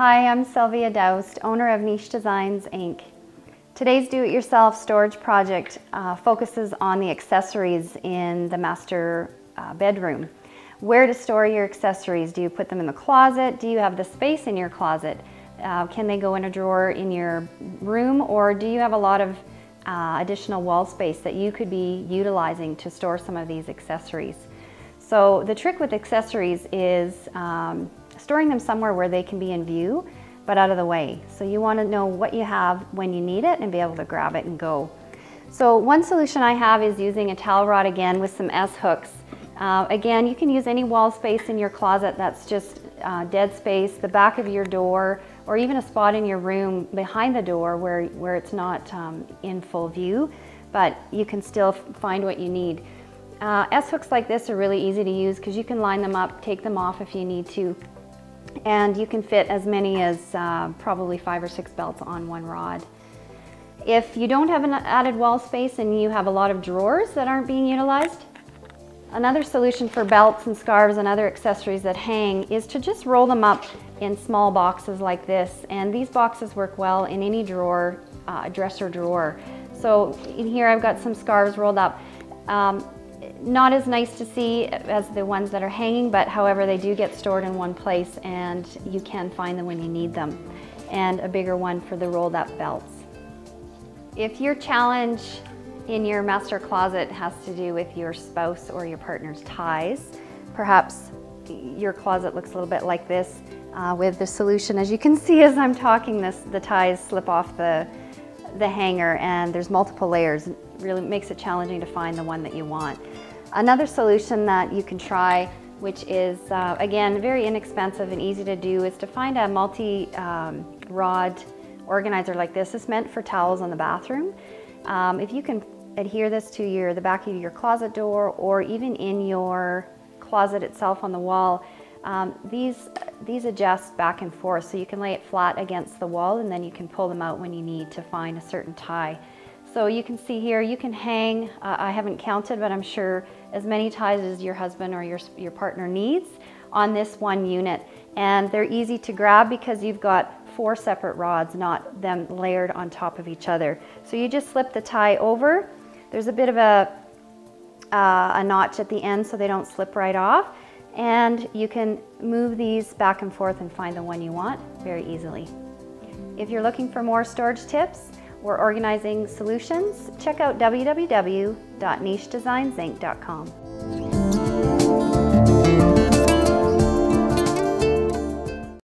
Hi, I'm Sylvia Doust, owner of Niche Designs, Inc. Today's do-it-yourself storage project focuses on the accessories in the master bedroom. Where to store your accessories. Do you put them in the closet? Do you have the space in your closet? Can they go in a drawer in your room, or do you have a lot of additional wall space that you could be utilizing to store some of these accessories? So the trick with accessories is storing them somewhere where they can be in view but out of the way. So you want to know what you have when you need it and be able to grab it and go. So one solution I have is using a towel rod again with some S-hooks. Again, you can use any wall space in your closet that's just dead space, the back of your door, or even a spot in your room behind the door where it's not in full view, but you can still find what you need. S-hooks like this are really easy to use because you can line them up, take them off if you need to, and you can fit as many as probably 5 or 6 belts on one rod. If you don't have an added wall space and you have a lot of drawers that aren't being utilized, another solution for belts and scarves and other accessories that hang is to just roll them up in small boxes like this. And these boxes work well in any drawer, dresser drawer. So in here I've got some scarves rolled up. Not as nice to see as the ones that are hanging, but however they do get stored in one place and you can find them when you need them. And a bigger one for the rolled up belts. If your challenge in your master closet has to do with your spouse or your partner's ties, perhaps your closet looks a little bit like this with the solution. As you can see as I'm talking, the ties slip off the hanger and there's multiple layers. It really makes it challenging to find the one that you want. Another solution that you can try, which is again very inexpensive and easy to do, is to find a multi-rod organizer like this. It's meant for towels in the bathroom. If you can adhere this to the back of your closet door or even in your closet itself on the wall, these adjust back and forth, so you can lay it flat against the wall and then you can pull them out when you need to find a certain tie. So you can see here, you can hang, I haven't counted, but I'm sure as many ties as your husband or your partner needs on this one unit. And they're easy to grab because you've got 4 separate rods, not them layered on top of each other. So you just slip the tie over. There's a bit of a notch at the end so they don't slip right off. And you can move these back and forth and find the one you want very easily. If you're looking for more storage tips or organizing solutions, check out www.nichedesignsinc.com.